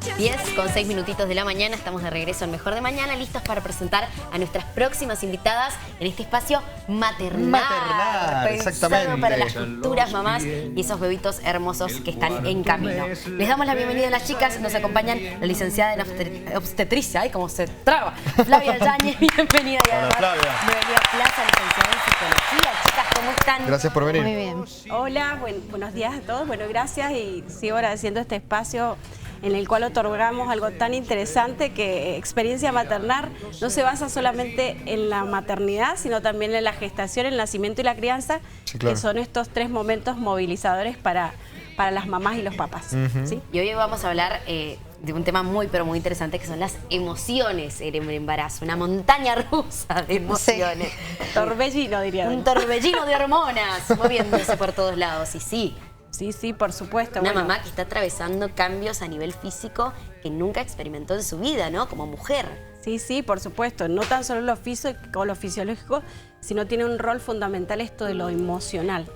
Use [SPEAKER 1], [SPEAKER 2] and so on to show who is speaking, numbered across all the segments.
[SPEAKER 1] 10:06 minutitos de la mañana, estamos de regreso en Mejor de Mañana, listos para presentar a nuestras próximas invitadas en este espacio maternal,
[SPEAKER 2] exactamente,
[SPEAKER 1] para las futuras mamás y esos bebitos hermosos que están en camino. Les damos la bienvenida a las chicas, nos acompañan la licenciada en obstetricia, ay, cómo se traba, Flavia Yáñez, bienvenida. Y además, Noelia Plaza, licenciada en psicología. Chicas, ¿cómo están?
[SPEAKER 2] Gracias por venir.
[SPEAKER 3] Muy bien.
[SPEAKER 4] Hola, buenos días a todos. Bueno, gracias y sigo agradeciendo este espacio en el cual otorgamos algo tan interesante que experiencia maternal no se basa solamente en la maternidad, sino también en la gestación, el nacimiento y la crianza,
[SPEAKER 2] sí, claro,
[SPEAKER 4] que son estos tres momentos movilizadores para las mamás y los papás. ¿Sí?
[SPEAKER 1] Y hoy vamos a hablar de un tema muy, pero muy interesante, que son las emociones en el embarazo. Una montaña rusa de emociones.
[SPEAKER 4] Sí. Torbellino, diría.
[SPEAKER 1] Un torbellino de hormonas moviéndose por todos lados. Y sí.
[SPEAKER 4] Sí, por supuesto.
[SPEAKER 1] Una mamá que está atravesando cambios a nivel físico que nunca experimentó en su vida, ¿no? Como mujer.
[SPEAKER 4] Sí, por supuesto. No tan solo lo físico o lo fisiológico, sino tiene un rol fundamental esto de lo emocional.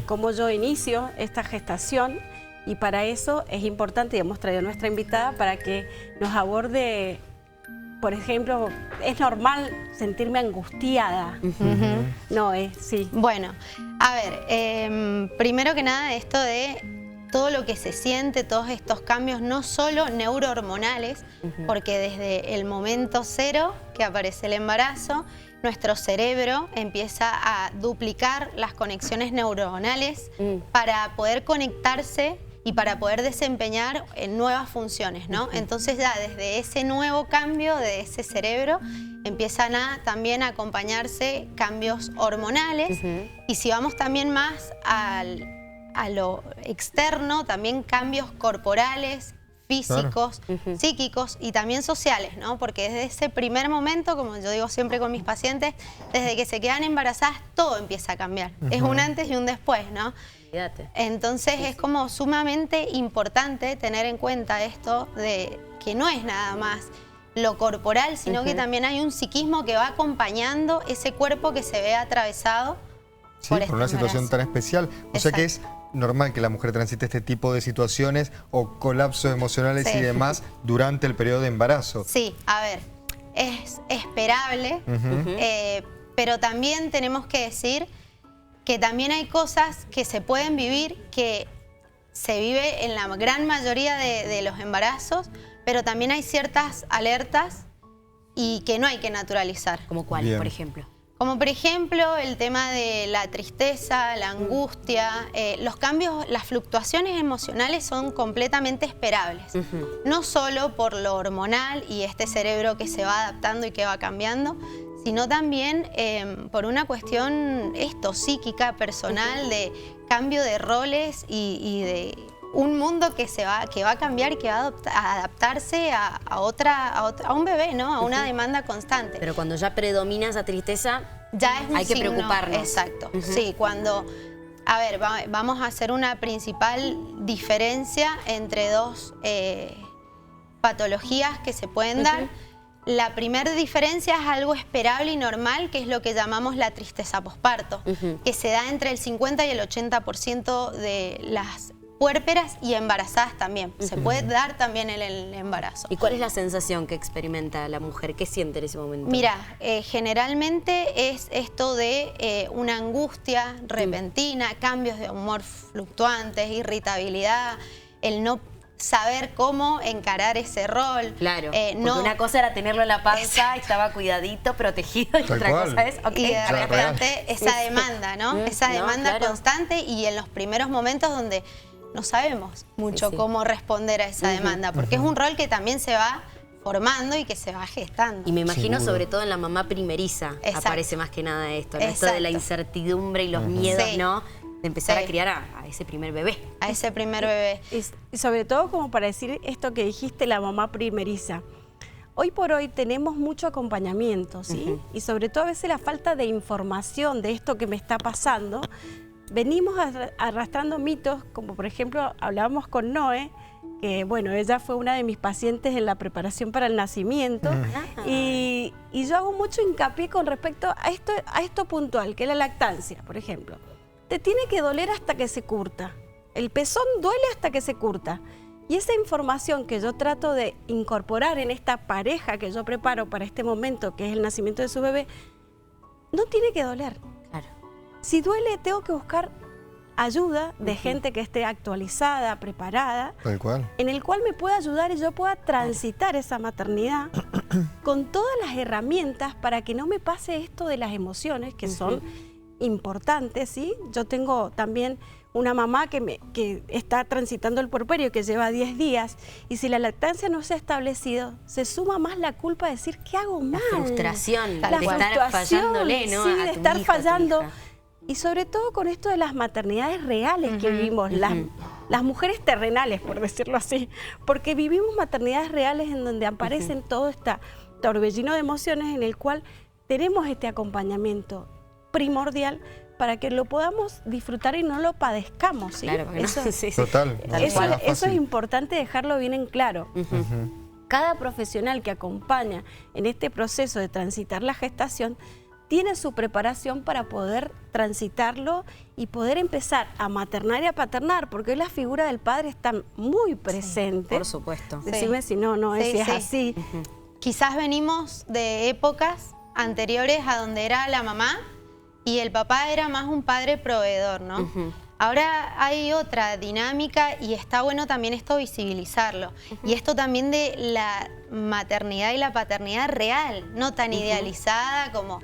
[SPEAKER 4] Cómo yo inicio esta gestación, y para eso es importante, y hemos traído a nuestra invitada para que nos aborde, por ejemplo, ¿es normal sentirme angustiada? No, sí.
[SPEAKER 3] Bueno, a ver, primero que nada esto de todo lo que se siente, todos estos cambios, no solo neurohormonales, porque desde el momento cero que aparece el embarazo, nuestro cerebro empieza a duplicar las conexiones neuronales para poder conectarse y para poder desempeñar nuevas funciones, ¿no? Entonces ya desde ese nuevo cambio de ese cerebro empiezan también a acompañarse cambios hormonales y si vamos también más a lo externo, también cambios corporales, físicos, psíquicos y también sociales, ¿no? Porque desde ese primer momento, como yo digo siempre con mis pacientes, desde que se quedan embarazadas todo empieza a cambiar. Es un antes y un después, ¿no? Entonces es como sumamente importante tener en cuenta esto de que no es nada más lo corporal, sino que también hay un psiquismo que va acompañando ese cuerpo que se ve atravesado
[SPEAKER 2] por una situación tan especial. O sea que es normal que la mujer transite este tipo de situaciones o colapsos emocionales y demás durante el periodo de embarazo.
[SPEAKER 3] Sí, a ver, es esperable, pero también tenemos que decir que también hay cosas que se pueden vivir, que se vive en la gran mayoría de los embarazos, pero también hay ciertas alertas y que no hay que naturalizar.
[SPEAKER 1] ¿Como cuál, por ejemplo?
[SPEAKER 3] Como por ejemplo el tema de la tristeza, la angustia, los cambios, las fluctuaciones emocionales son completamente esperables. No solo por lo hormonal y este cerebro que se va adaptando y que va cambiando, sino también por una cuestión psíquica, personal, de cambio de roles y de un mundo que va a cambiar y que va a adaptarse a un bebé, ¿no? A una demanda constante.
[SPEAKER 1] Pero cuando ya predomina esa tristeza,
[SPEAKER 3] ya es un
[SPEAKER 1] hay que
[SPEAKER 3] signo,
[SPEAKER 1] preocuparnos.
[SPEAKER 3] Exacto. Sí, cuando... A ver, vamos a hacer una principal diferencia entre dos patologías que se pueden dar. La primera diferencia es algo esperable y normal, que es lo que llamamos la tristeza posparto, que se da entre el 50 y el 80% de las puérperas y embarazadas también. Se puede dar también en el embarazo.
[SPEAKER 1] ¿Y cuál es la sensación que experimenta la mujer? ¿Qué siente en ese momento?
[SPEAKER 3] Mira, generalmente es esto de una angustia repentina, cambios de humor fluctuantes, irritabilidad, el no saber cómo encarar ese rol.
[SPEAKER 1] Claro, porque una cosa era tenerlo en la panza, estaba cuidadito, protegido, y otra cosa es...
[SPEAKER 3] Y de repente esa demanda, ¿no? Esa demanda constante y en los primeros momentos donde no sabemos mucho cómo responder a esa demanda, porque es un rol que también se va formando y que se va gestando.
[SPEAKER 1] Y me imagino sobre todo en la mamá primeriza aparece más que nada esto, ¿no? Esto de la incertidumbre y los miedos, ¿no? De empezar a criar a ese primer bebé.
[SPEAKER 3] A ese primer bebé.
[SPEAKER 4] Y sobre todo como para decir esto que dijiste, la mamá primeriza. Hoy por hoy tenemos mucho acompañamiento, ¿sí? Y sobre todo a veces la falta de información de esto que me está pasando. Venimos arrastrando mitos, como por ejemplo hablábamos con Noé, que bueno, ella fue una de mis pacientes en la preparación para el nacimiento, y yo hago mucho hincapié con respecto a esto puntual, que es la lactancia, por ejemplo. Te tiene que doler hasta que se curta, el pezón duele hasta que se curta, Y esa información que yo trato de incorporar en esta pareja que yo preparo para este momento, que es el nacimiento de su bebé, no tiene que doler.
[SPEAKER 1] Claro.
[SPEAKER 4] Si duele, tengo que buscar ayuda de gente que esté actualizada, preparada,
[SPEAKER 2] Tal cual.
[SPEAKER 4] en el cual me pueda ayudar y yo pueda transitar esa maternidad con todas las herramientas para que no me pase esto de las emociones, que son importantes, ¿sí? Yo tengo también una mamá que está transitando el puerperio, que lleva 10 días, y si la lactancia no se ha establecido, se suma más la culpa de decir, ¿qué hago mal?
[SPEAKER 1] La frustración,
[SPEAKER 4] La
[SPEAKER 1] de estar
[SPEAKER 4] frustración,
[SPEAKER 1] fallándole, ¿no?
[SPEAKER 4] sí,
[SPEAKER 1] a
[SPEAKER 4] de
[SPEAKER 1] tu
[SPEAKER 4] estar
[SPEAKER 1] hijo, a tu
[SPEAKER 4] fallando.
[SPEAKER 1] hija.
[SPEAKER 4] Y sobre todo con esto de las maternidades reales que vivimos, las mujeres terrenales, por decirlo así, porque vivimos maternidades reales en donde aparecen todo este torbellino de emociones en el cual tenemos este acompañamiento primordial para que lo podamos disfrutar y no lo padezcamos, ¿sí?
[SPEAKER 1] Claro, porque
[SPEAKER 4] Eso,
[SPEAKER 1] no, sí, sí.
[SPEAKER 2] Total. No,
[SPEAKER 4] eso
[SPEAKER 2] no
[SPEAKER 4] es
[SPEAKER 2] fácil.
[SPEAKER 4] importante dejarlo bien en claro. Cada profesional que acompaña en este proceso de transitar la gestación tiene su preparación para poder transitarlo y poder empezar a maternar y a paternar, porque hoy la figura del padre está muy presente.
[SPEAKER 1] Por supuesto.
[SPEAKER 4] Decime si no
[SPEAKER 3] Sí,
[SPEAKER 4] es
[SPEAKER 3] sí.
[SPEAKER 4] así.
[SPEAKER 3] Quizás venimos de épocas anteriores a donde era la mamá y el papá era más un padre proveedor, ¿no? Ahora hay otra dinámica y está bueno también esto visibilizarlo. Y esto también de la maternidad y la paternidad real, no tan idealizada como,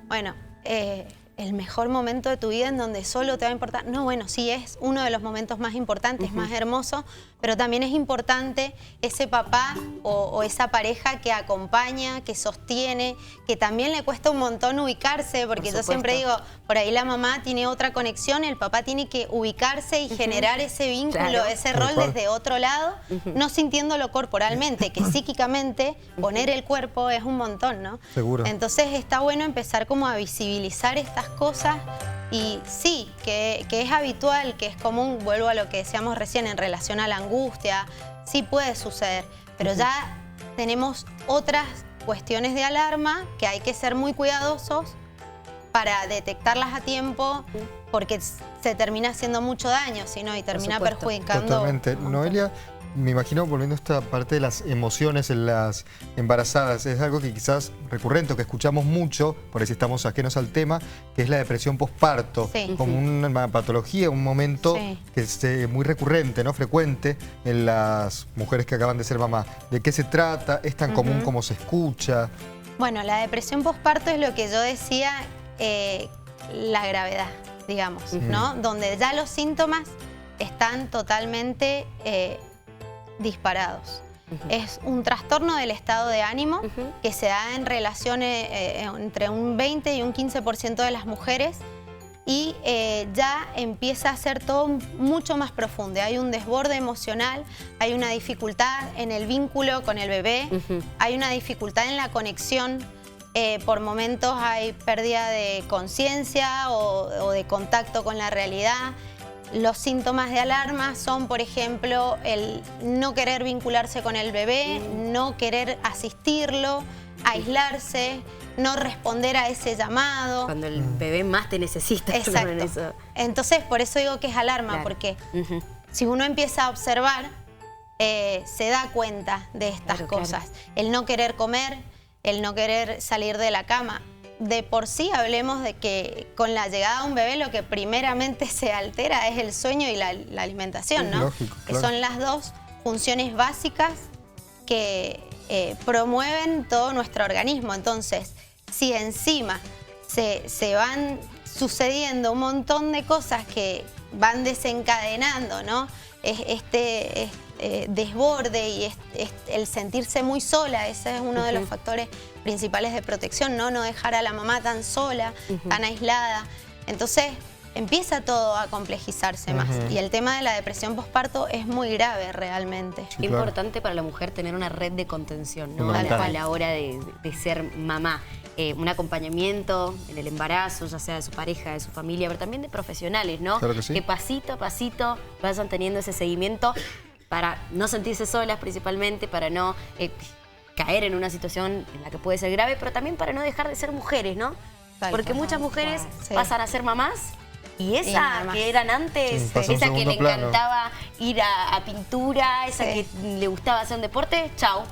[SPEAKER 3] bueno, el mejor momento de tu vida en donde solo te va a importar. No, bueno, sí es uno de los momentos más importantes, más hermosos, pero también es importante ese papá o esa pareja que acompaña, que sostiene, que también le cuesta un montón ubicarse, porque yo siempre digo, por ahí la mamá tiene otra conexión, el papá tiene que ubicarse y generar ese vínculo,
[SPEAKER 1] Claro.
[SPEAKER 3] ese
[SPEAKER 2] Tal
[SPEAKER 3] rol
[SPEAKER 2] cual.
[SPEAKER 3] desde otro lado, no sintiéndolo corporalmente, que psíquicamente poner el cuerpo es un montón, ¿no?
[SPEAKER 2] Seguro.
[SPEAKER 3] Entonces está bueno empezar como a visibilizar estas cosas y sí, que es habitual, que es común, vuelvo a lo que decíamos recién en relación a la angustia, sí puede suceder, pero ya tenemos otras cuestiones de alarma que hay que ser muy cuidadosos para detectarlas a tiempo, porque se termina haciendo mucho daño, si no, y termina
[SPEAKER 1] supuesto.
[SPEAKER 3] perjudicando.
[SPEAKER 2] Totalmente.
[SPEAKER 3] un montón.
[SPEAKER 2] Noelia, me imagino, volviendo a esta parte de las emociones en las embarazadas, es algo que quizás recurrente, o que escuchamos mucho, por ahí si estamos ajenos al tema, que es la depresión posparto,
[SPEAKER 3] Sí.
[SPEAKER 2] como una patología, un momento
[SPEAKER 3] Sí.
[SPEAKER 2] que es muy recurrente, ¿no? Frecuente en las mujeres que acaban de ser mamá. ¿De qué se trata? ¿Es tan común como se escucha?
[SPEAKER 3] Bueno, la depresión posparto es lo que yo decía, la gravedad, digamos, ¿no? Donde ya los síntomas están totalmente disparados. Es un trastorno del estado de ánimo que se da en relaciones entre un 20 y un 15% de las mujeres y ya empieza a ser todo mucho más profundo. Hay un desborde emocional, hay una dificultad en el vínculo con el bebé, hay una dificultad en la conexión. Por momentos hay pérdida de conciencia o de contacto con la realidad. Los síntomas de alarma son, por ejemplo, el no querer vincularse con el bebé, no querer asistirlo, aislarse, no responder a ese llamado.
[SPEAKER 1] Cuando el bebé más te necesita. ¿no? En
[SPEAKER 3] Exacto.
[SPEAKER 1] eso.
[SPEAKER 3] Entonces, por eso digo que es alarma,
[SPEAKER 1] Claro.
[SPEAKER 3] porque si uno empieza a observar, se da cuenta de estas
[SPEAKER 1] Claro,
[SPEAKER 3] cosas.
[SPEAKER 1] claro.
[SPEAKER 3] El no querer comer, el no querer salir de la cama. De por sí hablemos de que con la llegada de un bebé lo que primeramente se altera es el sueño y la alimentación, ¿no?
[SPEAKER 2] Lógico,
[SPEAKER 3] Que
[SPEAKER 2] claro.
[SPEAKER 3] son las dos funciones básicas que promueven todo nuestro organismo. Entonces, si encima se van sucediendo un montón de cosas que van desencadenando, ¿no? Este desborde y el sentirse muy sola, ese es uno de los factores principales de protección, ¿no? No dejar a la mamá tan sola, tan aislada. Entonces empieza todo a complejizarse más. Y el tema de la depresión posparto es muy grave realmente.
[SPEAKER 2] Sí,
[SPEAKER 1] Qué
[SPEAKER 2] claro.
[SPEAKER 1] importante para la mujer tener una red de contención, ¿no?
[SPEAKER 2] Fundamental.
[SPEAKER 1] A la hora de ser mamá. Un acompañamiento en el embarazo, ya sea de su pareja, de su familia, pero también de profesionales, ¿no?
[SPEAKER 2] Claro que sí.
[SPEAKER 1] Que pasito a pasito vayan teniendo ese seguimiento para no sentirse solas principalmente, para no caer en una situación en la que puede ser grave, pero también para no dejar de ser mujeres, ¿no?
[SPEAKER 3] Tal
[SPEAKER 1] Porque
[SPEAKER 3] cual.
[SPEAKER 1] muchas mujeres
[SPEAKER 3] Sí.
[SPEAKER 1] pasan a ser mamás Y esa
[SPEAKER 3] nada más.
[SPEAKER 1] que eran antes,
[SPEAKER 2] Sí, pasa a un
[SPEAKER 1] esa que le
[SPEAKER 2] segundo plano.
[SPEAKER 1] encantaba ir a pintura, esa que le gustaba hacer un deporte, chau.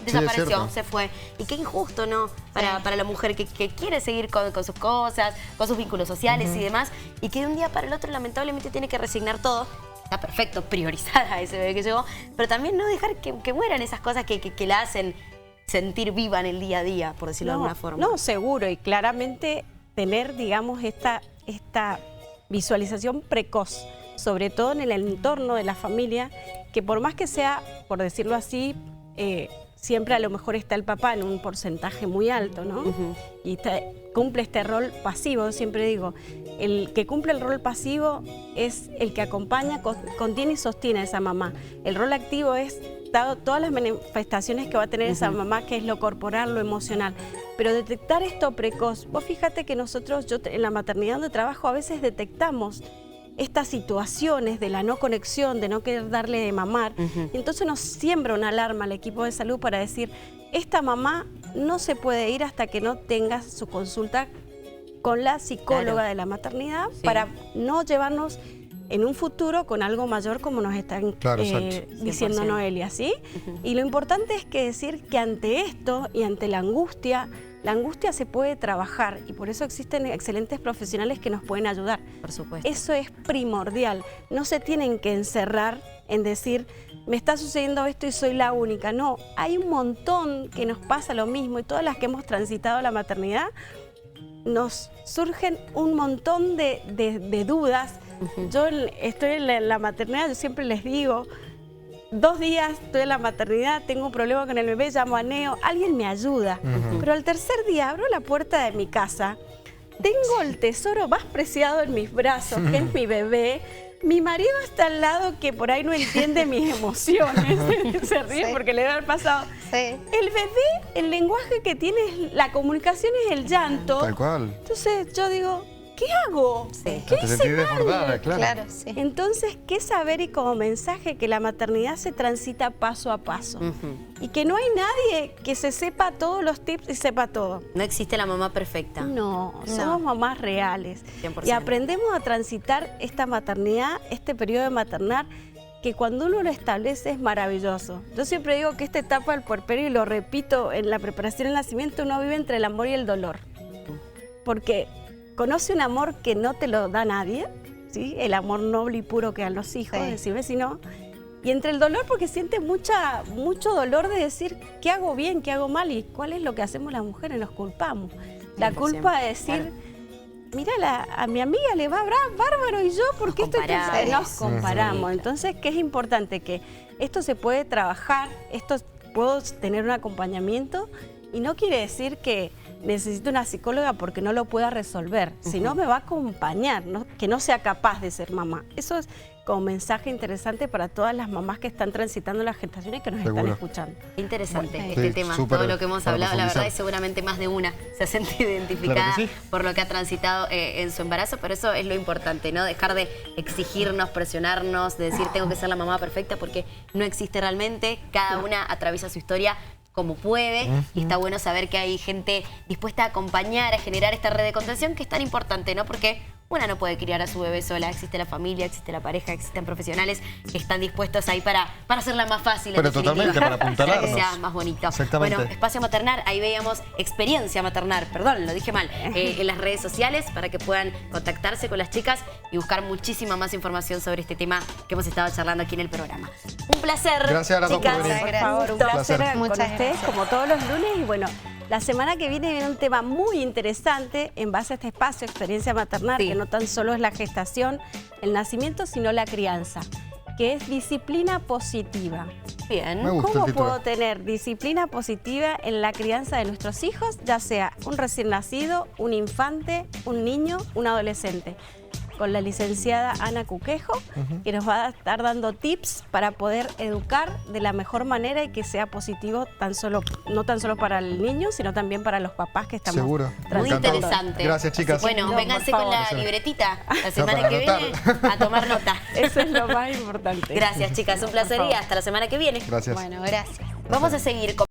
[SPEAKER 2] es
[SPEAKER 1] Desapareció,
[SPEAKER 2] cierto.
[SPEAKER 1] se fue. Y qué injusto, ¿no? Para la mujer que quiere seguir con sus cosas, con sus vínculos sociales y demás, y que de un día para el otro lamentablemente tiene que resignar todo. Está perfecto, priorizar a ese bebé que llegó, pero también no dejar que mueran esas cosas que la hacen sentir viva en el día a día, por decirlo de alguna forma.
[SPEAKER 4] No, seguro, y claramente tener, digamos, esta visualización precoz, sobre todo en el entorno de la familia, que por más que sea, por decirlo así, siempre a lo mejor está el papá en un porcentaje muy alto, ¿no? Y cumple este rol pasivo, siempre digo, el que cumple el rol pasivo es el que acompaña, contiene y sostiene a esa mamá. El rol activo es todas las manifestaciones que va a tener esa mamá, que es lo corporal, lo emocional. Pero detectar esto precoz, vos fíjate que nosotros, yo en la maternidad donde trabajo, a veces detectamos estas situaciones de la no conexión, de no querer darle de mamar. Y entonces nos siembra una alarma al equipo de salud para decir, esta mamá no se puede ir hasta que no tenga su consulta con la psicóloga de la maternidad, para no llevarnos en un futuro con algo mayor, como nos están diciendo
[SPEAKER 1] 100%.
[SPEAKER 4] Noelia, ¿sí? Y lo importante es que decir que ante esto y ante la angustia se puede trabajar, y por eso existen excelentes profesionales que nos pueden ayudar.
[SPEAKER 1] Por supuesto.
[SPEAKER 4] Eso es primordial. No se tienen que encerrar en decir, me está sucediendo esto y soy la única. No, hay un montón que nos pasa lo mismo, y todas las que hemos transitado la maternidad, nos surgen un montón de dudas. Yo estoy en la maternidad, yo siempre les digo, 2 días estoy en la maternidad, tengo un problema con el bebé, llamo a Neo, alguien me ayuda. Pero al tercer día abro la puerta de mi casa, tengo el tesoro más preciado en mis brazos, que es mi bebé. Mi marido está al lado, que por ahí no entiende mis emociones, se ríe porque le debe haber pasado. El bebé, el lenguaje que tiene, la comunicación es el llanto.
[SPEAKER 2] Tal cual.
[SPEAKER 4] Entonces yo digo, ¿qué hago? ¿Qué
[SPEAKER 2] Te sentís
[SPEAKER 4] hice mal?
[SPEAKER 2] desbordada, claro.
[SPEAKER 4] Entonces, ¿qué saber? Y como mensaje, que la maternidad se transita paso a paso. Y que no hay nadie que se sepa todos los tips y sepa todo.
[SPEAKER 1] No existe la mamá perfecta.
[SPEAKER 4] No, somos mamás reales.
[SPEAKER 1] 100%.
[SPEAKER 4] Y aprendemos a transitar esta maternidad, este periodo de maternar, que cuando uno lo establece es maravilloso. Yo siempre digo que esta etapa del puerperio, y lo repito en la preparación del nacimiento, uno vive entre el amor y el dolor. Porque conoce un amor que no te lo da nadie, ¿sí? El amor noble y puro que dan los hijos, decime si no. Y entre el dolor, porque sientes mucho dolor de decir, ¿qué hago bien, qué hago mal? Y cuál es lo que hacemos las mujeres, nos culpamos. La culpa de decir, mira, a mi amiga le va bárbaro, y yo, ¿por qué estoy pensando? Nos comparamos. Entonces, ¿qué es importante? Que esto se puede trabajar, puedo tener un acompañamiento, y no quiere decir que necesito una psicóloga porque no lo pueda resolver, sino me va a acompañar, ¿no? Que no sea capaz de ser mamá. Eso es como mensaje interesante para todas las mamás que están transitando las gestaciones y que nos están escuchando.
[SPEAKER 1] Interesante este tema, todo lo que hemos hablado, la verdad, y seguramente más de una se ha sentido identificada por lo que ha transitado en su embarazo, pero eso es lo importante, ¿no? Dejar de exigirnos, presionarnos, de decir tengo que ser la mamá perfecta, porque no existe realmente, cada una atraviesa su historia como puede, y está bueno saber que hay gente dispuesta a acompañar, a generar esta red de contención, que es tan importante, ¿no? Porque una no puede criar a su bebé sola, existe la familia, existe la pareja, existen profesionales que están dispuestos ahí para hacerla más fácil.
[SPEAKER 2] Pero totalmente, para apuntalarnos.
[SPEAKER 1] Para que sea más bonito.
[SPEAKER 2] Exactamente.
[SPEAKER 1] Bueno, Espacio Maternar, ahí veíamos Experiencia Maternar, perdón, lo dije mal, en las redes sociales, para que puedan contactarse con las chicas y buscar muchísima más información sobre este tema que hemos estado charlando aquí en el programa. Un placer.
[SPEAKER 2] Gracias a las dos por
[SPEAKER 1] chicas.
[SPEAKER 2] venir.
[SPEAKER 4] Por favor, un placer con ustedes, como todos los lunes. Y bueno, la semana que viene un tema muy interesante en base a este espacio, Experiencia Maternar, que no tan solo es la gestación, el nacimiento, sino la crianza, que es disciplina positiva.
[SPEAKER 1] Bien.
[SPEAKER 2] Me gusta
[SPEAKER 4] ¿Cómo
[SPEAKER 2] el título.
[SPEAKER 4] puedo tener disciplina positiva en la crianza de nuestros hijos, ya sea un recién nacido, un infante, un niño, un adolescente? Con la licenciada Ana Cuquejo, que nos va a estar dando tips para poder educar de la mejor manera y que sea positivo no tan solo para el niño, sino también para los papás que estamos
[SPEAKER 2] Seguro.
[SPEAKER 1] Muy
[SPEAKER 2] Encantado.
[SPEAKER 1] interesante.
[SPEAKER 2] Gracias, chicas.
[SPEAKER 1] Bueno,
[SPEAKER 4] No,
[SPEAKER 1] vénganse
[SPEAKER 4] por
[SPEAKER 1] con la
[SPEAKER 4] favor.
[SPEAKER 1] libretita la
[SPEAKER 2] para
[SPEAKER 1] semana que
[SPEAKER 2] anotar.
[SPEAKER 1] viene a tomar nota.
[SPEAKER 4] Eso es lo más importante.
[SPEAKER 1] Gracias, chicas. Un placer y hasta la semana que viene.
[SPEAKER 2] Gracias.
[SPEAKER 3] Bueno, gracias.
[SPEAKER 1] Vamos a seguir con